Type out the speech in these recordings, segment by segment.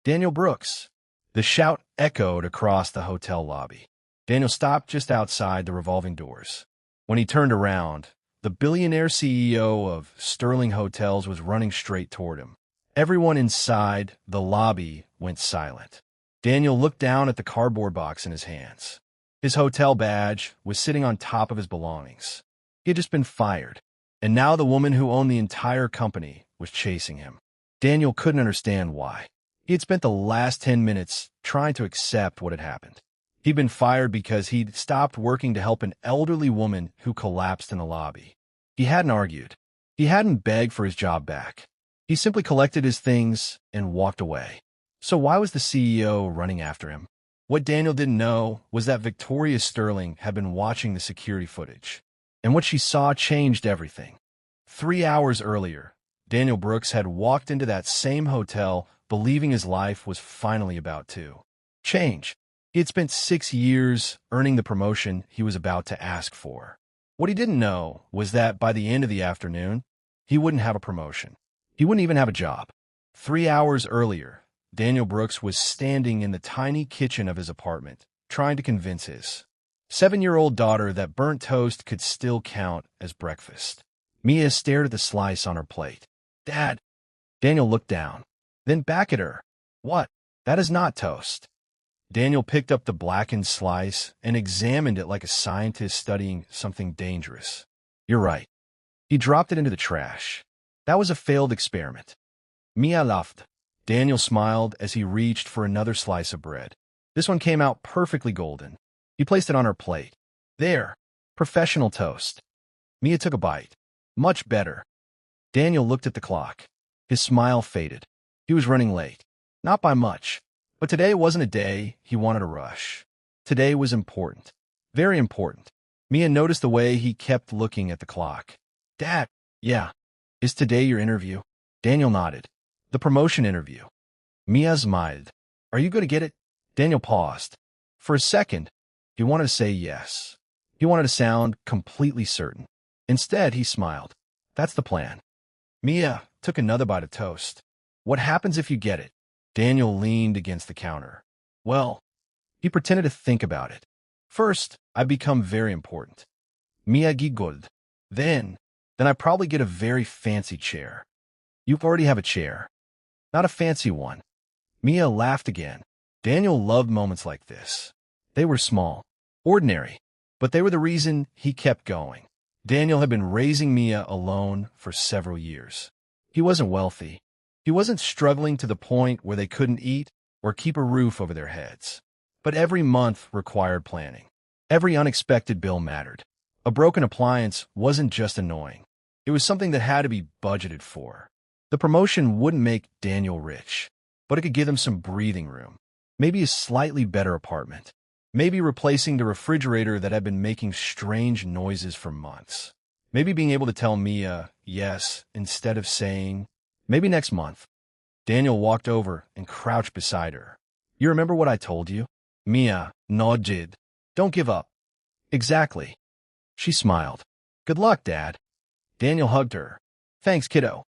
Daniel Brooks. The shout echoed across the hotel lobby. Daniel stopped just outside the revolving doors. When he turned around, the billionaire CEO of Sterling Hotels was running straight toward him. Everyone inside the lobby went silent. Daniel looked down at the cardboard box in his hands. His hotel badge was sitting on top of his belongings. He had just been fired, and now the woman who owned the entire company was chasing him. Daniel couldn't understand why. He had spent the last 10 minutes trying to accept what had happened. He'd been fired because he'd stopped working to help an elderly woman who collapsed in the lobby. He hadn't argued. He hadn't begged for his job back. He simply collected his things and walked away. So why was the CEO running after him? What Daniel didn't know was that Victoria Sterling had been watching the security footage, and what she saw changed everything. 3 hours earlier, Daniel Brooks had walked into that same hotel believing his life was finally about to change. He had spent 6 years earning the promotion he was about to ask for. What he didn't know was that by the end of the afternoon, he wouldn't have a promotion. He wouldn't even have a job. 3 hours earlier, Daniel Brooks was standing in the tiny kitchen of his apartment, trying to convince his 7-year-old daughter that burnt toast could still count as breakfast. Mia stared at the slice on her plate. "Dad." Daniel looked down, then back at her. "What? That is not toast." Daniel picked up the blackened slice and examined it like a scientist studying something dangerous. "You're right." He dropped it into the trash. "That was a failed experiment." Mia laughed. Daniel smiled as he reached for another slice of bread. This one came out perfectly golden. He placed it on her plate. "There, professional toast." Mia took a bite. "Much better." Daniel looked at the clock. His smile faded. He was running late. Not by much. But today wasn't a day he wanted to rush. Today was important. Very important. Mia noticed the way he kept looking at the clock. "Dad." "Yeah." "Is today your interview?" Daniel nodded. "The promotion interview." Mia smiled. "Are you going to get it?" Daniel paused. For a second, he wanted to say yes. He wanted to sound completely certain. Instead, he smiled. "That's the plan." Mia took another bite of toast. "What happens if you get it?" Daniel leaned against the counter. "Well," he pretended to think about it. "First, I become very important." Mia giggled. Then I probably get a very fancy chair." "You already have a chair." "Not a fancy one." Mia laughed again. Daniel loved moments like this. They were small, ordinary, but they were the reason he kept going. Daniel had been raising Mia alone for several years. He wasn't wealthy. He wasn't struggling to the point where they couldn't eat or keep a roof over their heads. But every month required planning. Every unexpected bill mattered. A broken appliance wasn't just annoying. It was something that had to be budgeted for. The promotion wouldn't make Daniel rich, but it could give him some breathing room. Maybe a slightly better apartment. Maybe replacing the refrigerator that had been making strange noises for months. Maybe being able to tell Mia yes instead of saying, "Maybe next month." Daniel walked over and crouched beside her. "You remember what I told you?" Mia nodded. "Don't give up." "Exactly." She smiled. "Good luck, Dad." Daniel hugged her. "Thanks, kiddo."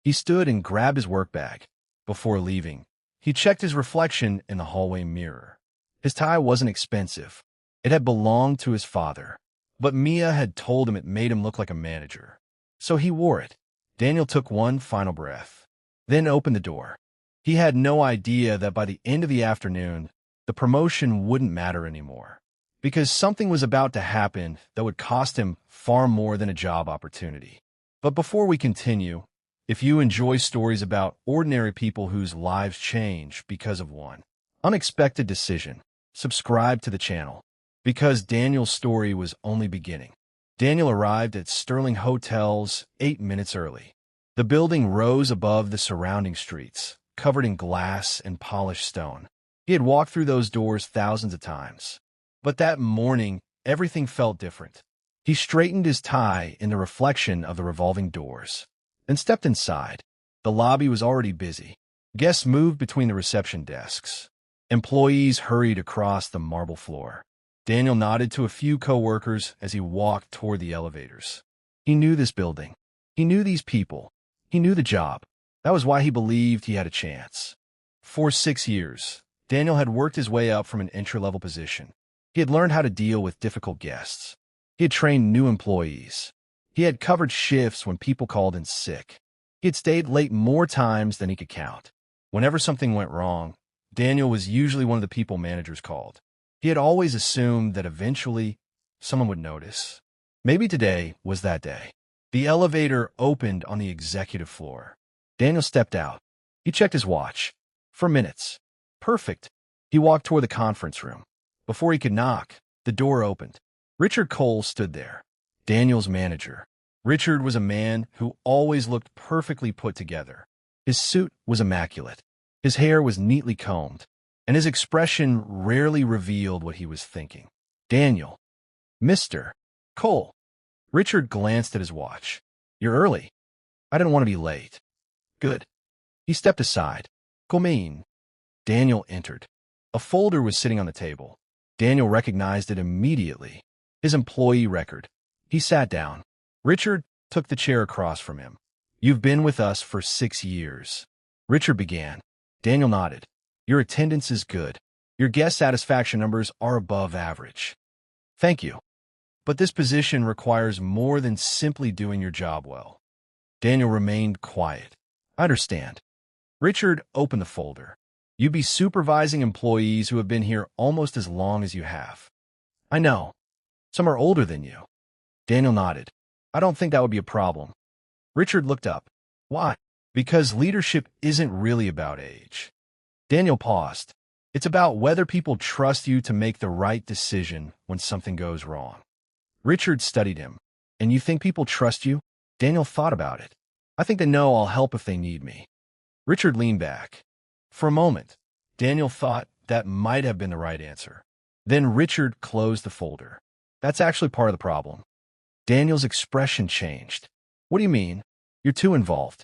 He stood and grabbed his work bag. Before leaving, he checked his reflection in the hallway mirror. His tie wasn't expensive. It had belonged to his father. But Mia had told him it made him look like a manager. So he wore it. Daniel took one final breath, then opened the door. He had no idea that by the end of the afternoon, the promotion wouldn't matter anymore. Because something was about to happen that would cost him far more than a job opportunity. But before we continue, if you enjoy stories about ordinary people whose lives change because of one unexpected decision, subscribe to the channel. Because Daniel's story was only beginning. Daniel arrived at Sterling Hotels 8 minutes early. The building rose above the surrounding streets, covered in glass and polished stone. He had walked through those doors thousands of times. But that morning, everything felt different. He straightened his tie in the reflection of the revolving doors, and stepped inside. The lobby was already busy. Guests moved between the reception desks. Employees hurried across the marble floor. Daniel nodded to a few coworkers as he walked toward the elevators. He knew this building. He knew these people. He knew the job. That was why he believed he had a chance. For 6 years, Daniel had worked his way up from an entry-level position. He had learned how to deal with difficult guests. He had trained new employees. He had covered shifts when people called in sick. He had stayed late more times than he could count. Whenever something went wrong, Daniel was usually one of the people managers called. He had always assumed that eventually someone would notice. Maybe today was that day. The elevator opened on the executive floor. Daniel stepped out. He checked his watch. 4 minutes. Perfect. He walked toward the conference room. Before he could knock, the door opened. Richard Cole stood there, Daniel's manager. Richard was a man who always looked perfectly put together. His suit was immaculate. His hair was neatly combed, and his expression rarely revealed what he was thinking. Daniel. Mr. Cole. Richard glanced at his watch. You're early. I didn't want to be late. Good. He stepped aside. Come in. Daniel entered. A folder was sitting on the table. Daniel recognized it immediately. His employee record. He sat down. Richard took the chair across from him. You've been with us for 6 years. Richard began. Daniel nodded. Your attendance is good. Your guest satisfaction numbers are above average. Thank you. But this position requires more than simply doing your job well. Daniel remained quiet. I understand. Richard opened the folder. You'd be supervising employees who have been here almost as long as you have. I know. Some are older than you. Daniel nodded. I don't think that would be a problem. Richard looked up. Why? Because leadership isn't really about age. Daniel paused. It's about whether people trust you to make the right decision when something goes wrong. Richard studied him. And you think people trust you? Daniel thought about it. I think they know I'll help if they need me. Richard leaned back. For a moment, Daniel thought that might have been the right answer. Then Richard closed the folder. That's actually part of the problem. Daniel's expression changed. What do you mean? You're too involved.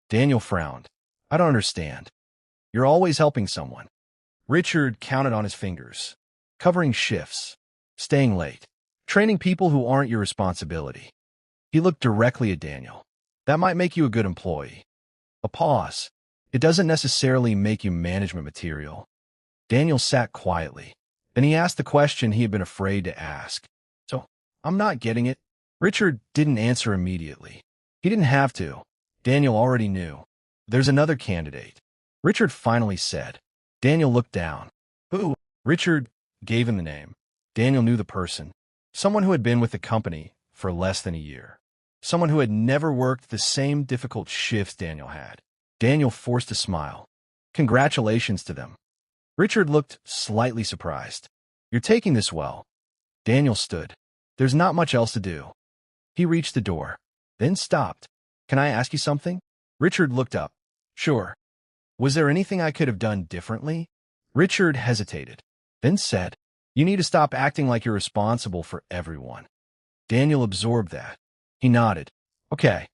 Daniel frowned. I don't understand. You're always helping someone. Richard counted on his fingers. Covering shifts. Staying late. Training people who aren't your responsibility. He looked directly at Daniel. That might make you a good employee. A pause. It doesn't necessarily make you management material. Daniel sat quietly. Then he asked the question he had been afraid to ask. So, I'm not getting it. Richard didn't answer immediately. He didn't have to. Daniel already knew. There's another candidate. Richard finally said. Daniel looked down. Who? Richard gave him the name. Daniel knew the person. Someone who had been with the company for less than a year. Someone who had never worked the same difficult shifts Daniel had. Daniel forced a smile. Congratulations to them. Richard looked slightly surprised. You're taking this well. Daniel stood. There's not much else to do. He reached the door, then stopped. Can I ask you something? Richard looked up. Sure. Was there anything I could have done differently? Richard hesitated, then said, You need to stop acting like you're responsible for everyone. Daniel absorbed that. He nodded. Okay.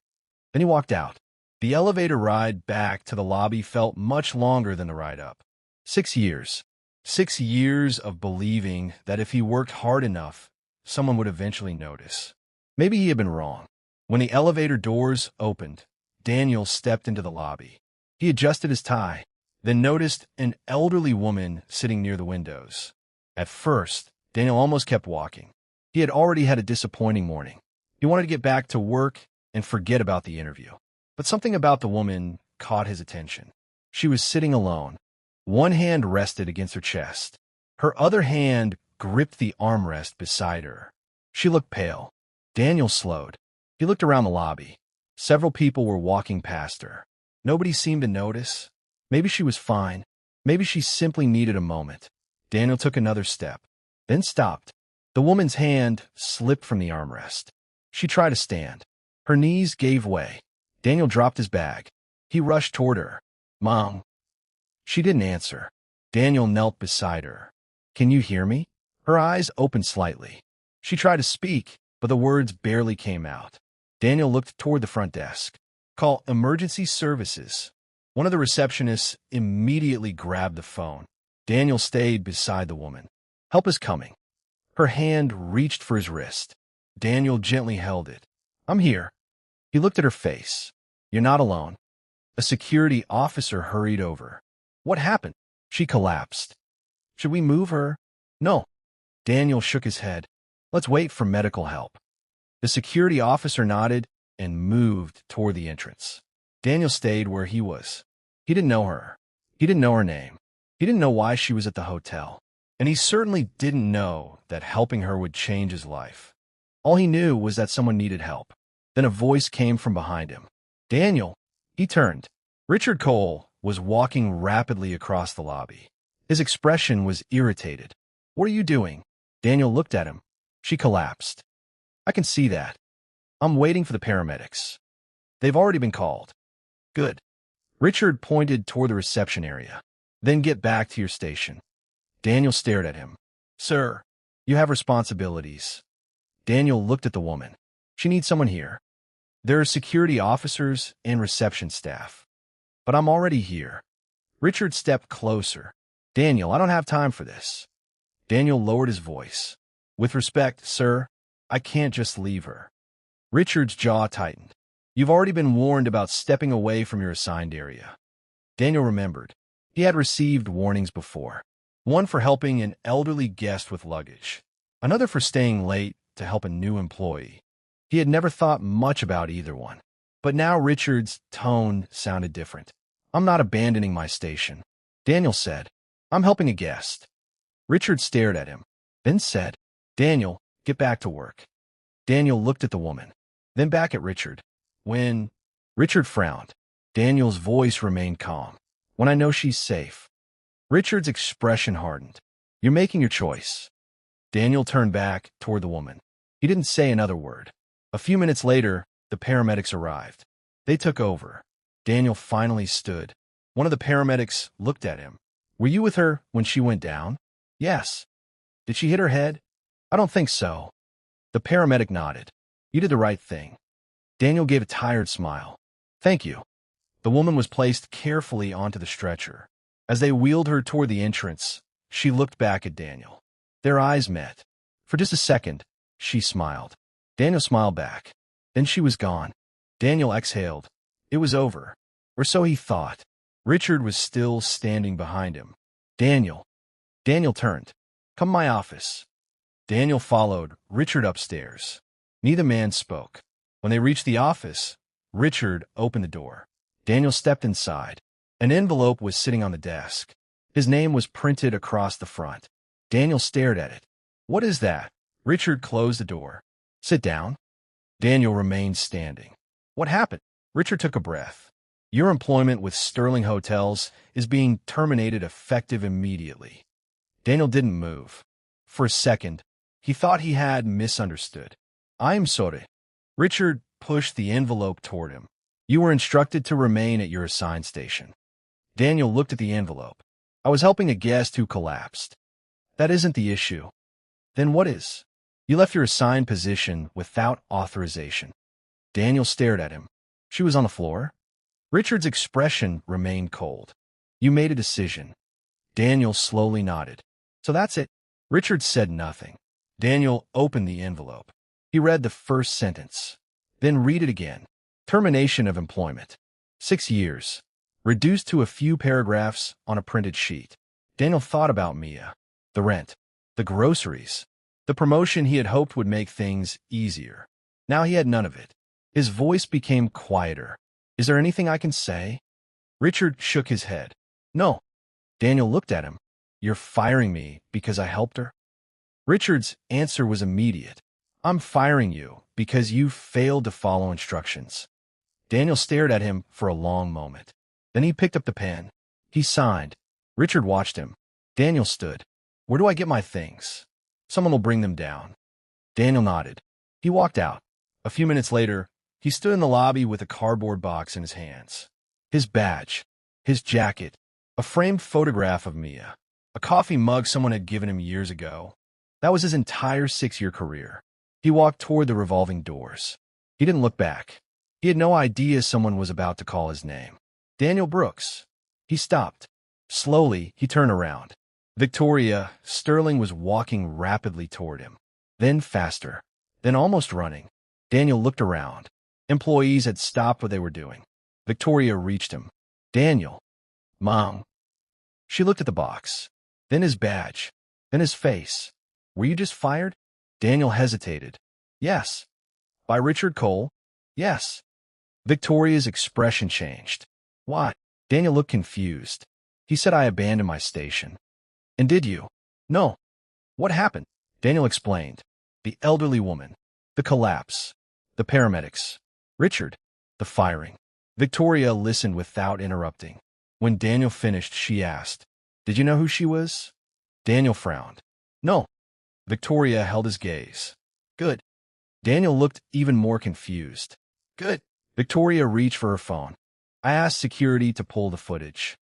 Then he walked out. The elevator ride back to the lobby felt much longer than the ride up. 6 years. 6 years of believing that if he worked hard enough, someone would eventually notice. Maybe he had been wrong. When the elevator doors opened, Daniel stepped into the lobby. He adjusted his tie, then noticed an elderly woman sitting near the windows. At first, Daniel almost kept walking. He had already had a disappointing morning. He wanted to get back to work and forget about the interview. But something about the woman caught his attention. She was sitting alone. One hand rested against her chest. Her other hand gripped the armrest beside her. She looked pale. Daniel slowed. He looked around the lobby. Several people were walking past her. Nobody seemed to notice. Maybe she was fine. Maybe she simply needed a moment. Daniel took another step, then stopped. The woman's hand slipped from the armrest. She tried to stand. Her knees gave way. Daniel dropped his bag. He rushed toward her. Mom. She didn't answer. Daniel knelt beside her. Can you hear me? Her eyes opened slightly. She tried to speak, but the words barely came out. Daniel looked toward the front desk. Call emergency services. One of the receptionists immediately grabbed the phone. Daniel stayed beside the woman. Help is coming. Her hand reached for his wrist. Daniel gently held it. I'm here. He looked at her face. You're not alone. A security officer hurried over. What happened? She collapsed. Should we move her? No. Daniel shook his head. Let's wait for medical help. The security officer nodded and moved toward the entrance. Daniel stayed where he was. He didn't know her. He didn't know her name. He didn't know why she was at the hotel. And he certainly didn't know that helping her would change his life. All he knew was that someone needed help. Then a voice came from behind him. Daniel. He turned. Richard Cole was walking rapidly across the lobby. His expression was irritated. What are you doing? Daniel looked at him. She collapsed. I can see that. I'm waiting for the paramedics. They've already been called. Good. Richard pointed toward the reception area. Then get back to your station. Daniel stared at him. Sir, you have responsibilities. Daniel looked at the woman. She needs someone here. There are security officers and reception staff. But I'm already here. Richard stepped closer. Daniel, I don't have time for this. Daniel lowered his voice. With respect, sir, I can't just leave her. Richard's jaw tightened. You've already been warned about stepping away from your assigned area. Daniel remembered. He had received warnings before. One for helping an elderly guest with luggage. Another for staying late to help a new employee. He had never thought much about either one. But now Richard's tone sounded different. I'm not abandoning my station. Daniel said, I'm helping a guest. Richard stared at him, then said, Daniel, get back to work. Daniel looked at the woman, then back at Richard. When Richard frowned, Daniel's voice remained calm. When I know she's safe. Richard's expression hardened. You're making your choice. Daniel turned back toward the woman. He didn't say another word. A few minutes later, the paramedics arrived. They took over. Daniel finally stood. One of the paramedics looked at him. Were you with her when she went down? Yes. Did she hit her head? I don't think so. The paramedic nodded. You did the right thing. Daniel gave a tired smile. Thank you. The woman was placed carefully onto the stretcher. As they wheeled her toward the entrance, she looked back at Daniel. Their eyes met. For just a second, she smiled. Daniel smiled back. Then she was gone. Daniel exhaled. It was over. Or so he thought. Richard was still standing behind him. Daniel. Daniel turned. Come to my office. Daniel followed Richard upstairs. Neither man spoke. When they reached the office, Richard opened the door. Daniel stepped inside. An envelope was sitting on the desk. His name was printed across the front. Daniel stared at it. What is that? Richard closed the door. Sit down. Daniel remained standing. What happened? Richard took a breath. Your employment with Sterling Hotels is being terminated effective immediately. Daniel didn't move. For a second, he thought he had misunderstood. I'm sorry. Richard pushed the envelope toward him. You were instructed to remain at your assigned station. Daniel looked at the envelope. I was helping a guest who collapsed. That isn't the issue. Then what is? You left your assigned position without authorization. Daniel stared at him. She was on the floor. Richard's expression remained cold. You made a decision. Daniel slowly nodded. So that's it. Richard said nothing. Daniel opened the envelope. He read the first sentence. Then read it again. Termination of employment. 6 years. Reduced to a few paragraphs on a printed sheet. Daniel thought about Mia. The rent. The groceries. The promotion he had hoped would make things easier. Now he had none of it. His voice became quieter. Is there anything I can say? Richard shook his head. No. Daniel looked at him. You're firing me because I helped her? Richard's answer was immediate. I'm firing you because you failed to follow instructions. Daniel stared at him for a long moment. Then he picked up the pen. He signed. Richard watched him. Daniel stood. Where do I get my things? Someone will bring them down. Daniel nodded. He walked out. A few minutes later, he stood in the lobby with a cardboard box in his hands. His badge, his jacket, a framed photograph of Mia, a coffee mug someone had given him years ago. That was his entire 6-year career. He walked toward the revolving doors. He didn't look back. He had no idea someone was about to call his name. Daniel Brooks. He stopped. Slowly, he turned around. Victoria Sterling was walking rapidly toward him. Then faster. Then almost running. Daniel looked around. Employees had stopped what they were doing. Victoria reached him. Daniel. Mom. She looked at the box, then his badge, then his face. Were you just fired? Daniel hesitated. Yes. By Richard Cole? Yes. Victoria's expression changed. Why? Daniel looked confused. He said I abandoned my station. And did you? No. What happened? Daniel explained. The elderly woman. The collapse. The paramedics. Richard. The firing. Victoria listened without interrupting. When Daniel finished, she asked, Did you know who she was? Daniel frowned. No. Victoria held his gaze. Good. Daniel looked even more confused. Good. Victoria reached for her phone. I asked security to pull the footage.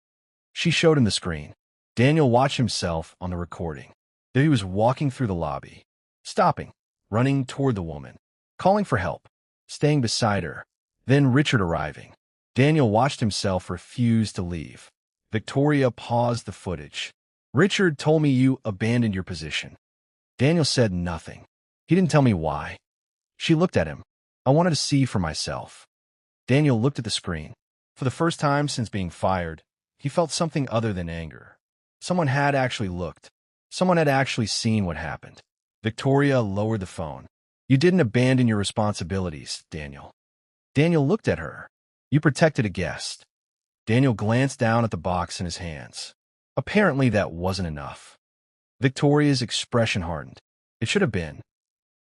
She showed him the screen. Daniel watched himself on the recording. There he was walking through the lobby, stopping, running toward the woman, calling for help, staying beside her, then Richard arriving. Daniel watched himself refuse to leave. Victoria paused the footage. Richard told me you abandoned your position. Daniel said nothing. He didn't tell me why. She looked at him. I wanted to see for myself. Daniel looked at the screen. For the first time since being fired, he felt something other than anger. Someone had actually looked. Someone had actually seen what happened. Victoria lowered the phone. You didn't abandon your responsibilities, Daniel. Daniel looked at her. You protected a guest. Daniel glanced down at the box in his hands. Apparently that wasn't enough. Victoria's expression hardened. It should have been.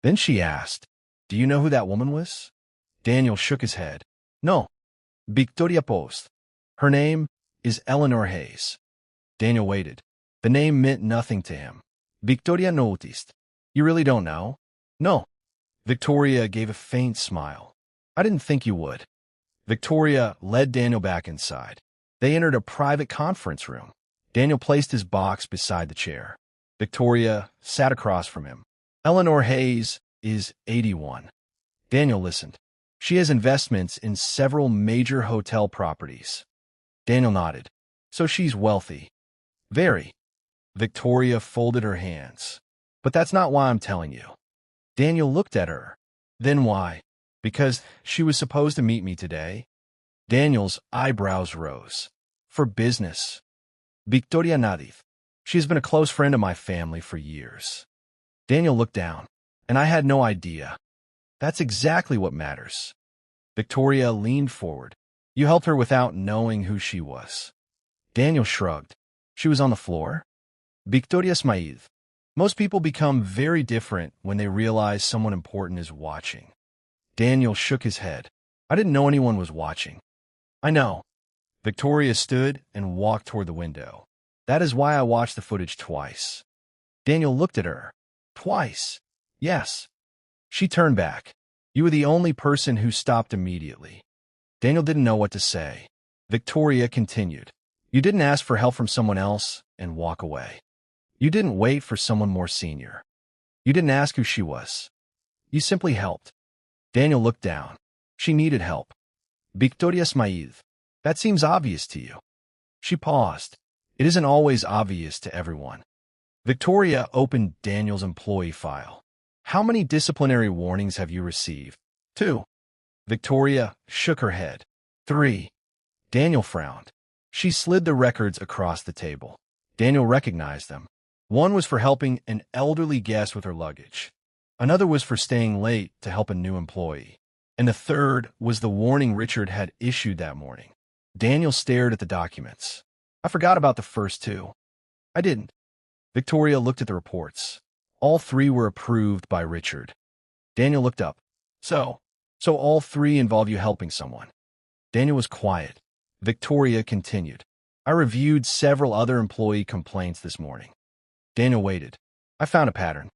Then she asked, Do you know who that woman was? Daniel shook his head. No. Victoria Post. Her name is Eleanor Hayes. Daniel waited. The name meant nothing to him. Victoria noticed. You really don't know? No. Victoria gave a faint smile. I didn't think you would. Victoria led Daniel back inside. They entered a private conference room. Daniel placed his box beside the chair. Victoria sat across from him. Eleanor Hayes is 81. Daniel listened. She has investments in several major hotel properties. Daniel nodded. So she's wealthy. Very. Victoria folded her hands. But that's not why I'm telling you. Daniel looked at her. Then why? Because she was supposed to meet me today? Daniel's eyebrows rose. For business. Victoria nodded. She has been a close friend of my family for years. Daniel looked down. And I had no idea. That's exactly what matters. Victoria leaned forward. You helped her without knowing who she was. Daniel shrugged. She was on the floor. Victoria smiled. Most people become very different when they realize someone important is watching. Daniel shook his head. I didn't know anyone was watching. I know. Victoria stood and walked toward the window. That is why I watched the footage twice. Daniel looked at her. Twice. Yes. She turned back. You were the only person who stopped immediately. Daniel didn't know what to say. Victoria continued. You didn't ask for help from someone else and walk away. You didn't wait for someone more senior. You didn't ask who she was. You simply helped. Daniel looked down. She needed help. Victoria smiled. That seems obvious to you. She paused. It isn't always obvious to everyone. Victoria opened Daniel's employee file. How many disciplinary warnings have you received? 2. Victoria shook her head. 3. Daniel frowned. She slid the records across the table. Daniel recognized them. One was for helping an elderly guest with her luggage. Another was for staying late to help a new employee. And the third was the warning Richard had issued that morning. Daniel stared at the documents. I forgot about the first 2. I didn't. Victoria looked at the reports. All 3 were approved by Richard. Daniel looked up. So all 3 involve you helping someone. Daniel was quiet. Victoria continued. I reviewed several other employee complaints this morning. Daniel waited. I found a pattern.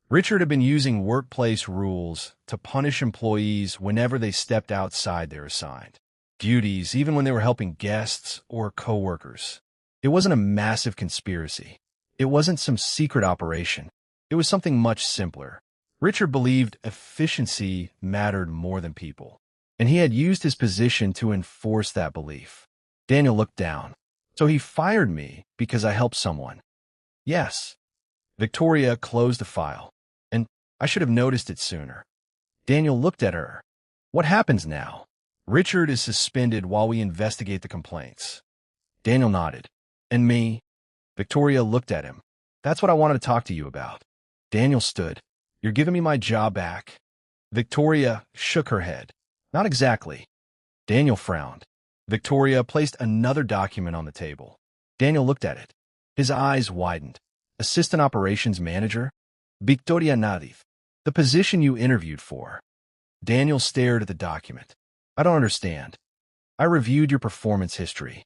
Richard had been using workplace rules to punish employees whenever they stepped outside their assigned duties, even when they were helping guests or co-workers. It wasn't a massive conspiracy. It wasn't some secret operation. It was something much simpler. Richard believed efficiency mattered more than people, and he had used his position to enforce that belief. Daniel looked down. So he fired me because I helped someone. Yes. Victoria closed the file, and I should have noticed it sooner. Daniel looked at her. What happens now? Richard is suspended while we investigate the complaints. Daniel nodded. And me? Victoria looked at him. That's what I wanted to talk to you about. Daniel stood. You're giving me my job back? Victoria shook her head. Not exactly. Daniel frowned. Victoria placed another document on the table. Daniel looked at it. His eyes widened. Assistant Operations Manager? Victoria Nadif. The position you interviewed for. Daniel stared at the document. I don't understand. I reviewed your performance history.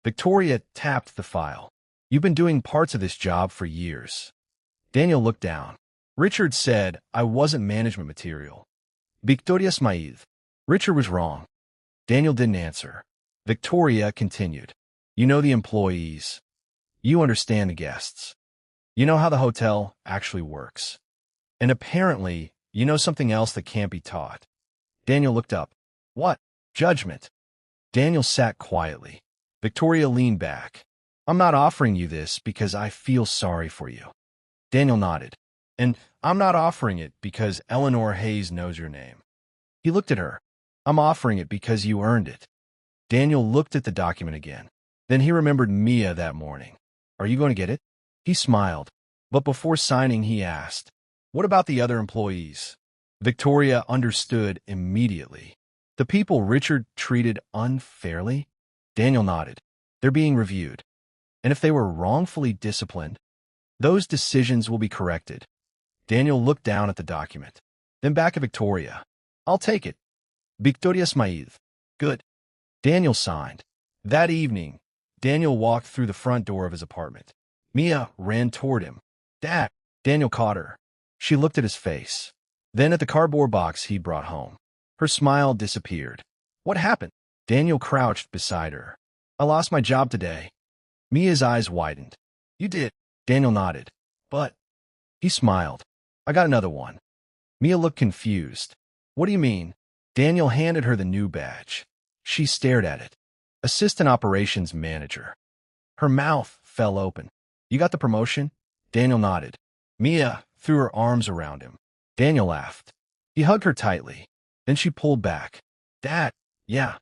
Victoria tapped the file. You've been doing parts of this job for years. Daniel looked down. Richard said I wasn't management material. Victoria smiled. Richard was wrong. Daniel didn't answer. Victoria continued. You know the employees. You understand the guests. You know how the hotel actually works. And apparently, you know something else that can't be taught. Daniel looked up. What? Judgment. Daniel sat quietly. Victoria leaned back. I'm not offering you this because I feel sorry for you. Daniel nodded. And I'm not offering it because Eleanor Hayes knows your name. He looked at her. I'm offering it because you earned it. Daniel looked at the document again. Then he remembered Mia that morning. Are you going to get it? He smiled. But before signing, he asked, what about the other employees? Victoria understood immediately. The people Richard treated unfairly? Daniel nodded. They're being reviewed. And if they were wrongfully disciplined, those decisions will be corrected. Daniel looked down at the document. Then back at Victoria. I'll take it. Victoria smiled. Good. Daniel signed. That evening, Daniel walked through the front door of his apartment. Mia ran toward him. Dad! Daniel caught her. She looked at his face. Then at the cardboard box he'd brought home. Her smile disappeared. What happened? Daniel crouched beside her. I lost my job today. Mia's eyes widened. You did. Daniel nodded. But... He smiled. I got another one. Mia looked confused. What do you mean? Daniel handed her the new badge. She stared at it. Assistant Operations Manager. Her mouth fell open. You got the promotion? Daniel nodded. Mia threw her arms around him. Daniel laughed. He hugged her tightly. Then she pulled back. Dad, yeah.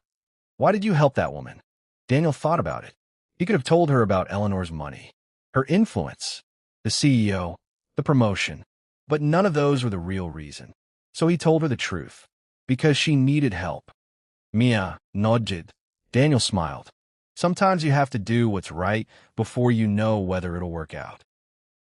Why did you help that woman? Daniel thought about it. He could have told her about Eleanor's money, her influence, the CEO, the promotion. But none of those were the real reason. So he told her the truth. Because she needed help. Mia nodded. Daniel smiled. Sometimes you have to do what's right before you know whether it'll work out.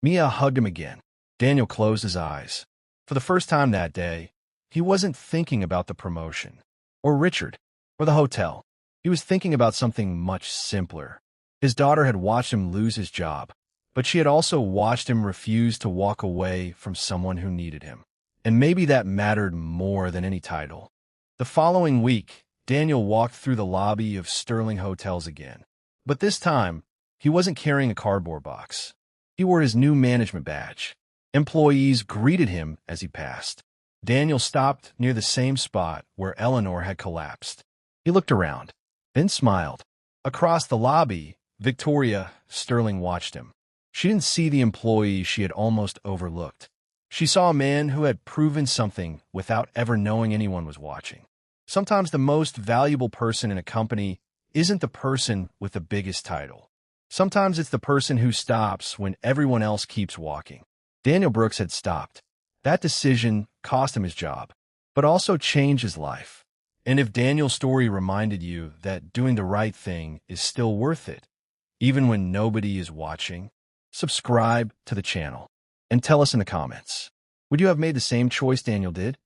Mia hugged him again. Daniel closed his eyes. For the first time that day, he wasn't thinking about the promotion, or Richard, or the hotel. He was thinking about something much simpler. His daughter had watched him lose his job, but she had also watched him refuse to walk away from someone who needed him. And maybe that mattered more than any title. The following week, Daniel walked through the lobby of Sterling Hotels again. But this time, he wasn't carrying a cardboard box. He wore his new management badge. Employees greeted him as he passed. Daniel stopped near the same spot where Eleanor had collapsed. He looked around, then smiled. Across the lobby, Victoria Sterling watched him. She didn't see the employee she had almost overlooked. She saw a man who had proven something without ever knowing anyone was watching. Sometimes the most valuable person in a company isn't the person with the biggest title. Sometimes it's the person who stops when everyone else keeps walking. Daniel Brooks had stopped. That decision cost him his job, but also changed his life. And if Daniel's story reminded you that doing the right thing is still worth it, even when nobody is watching, subscribe to the channel and tell us in the comments. Would you have made the same choice Daniel did?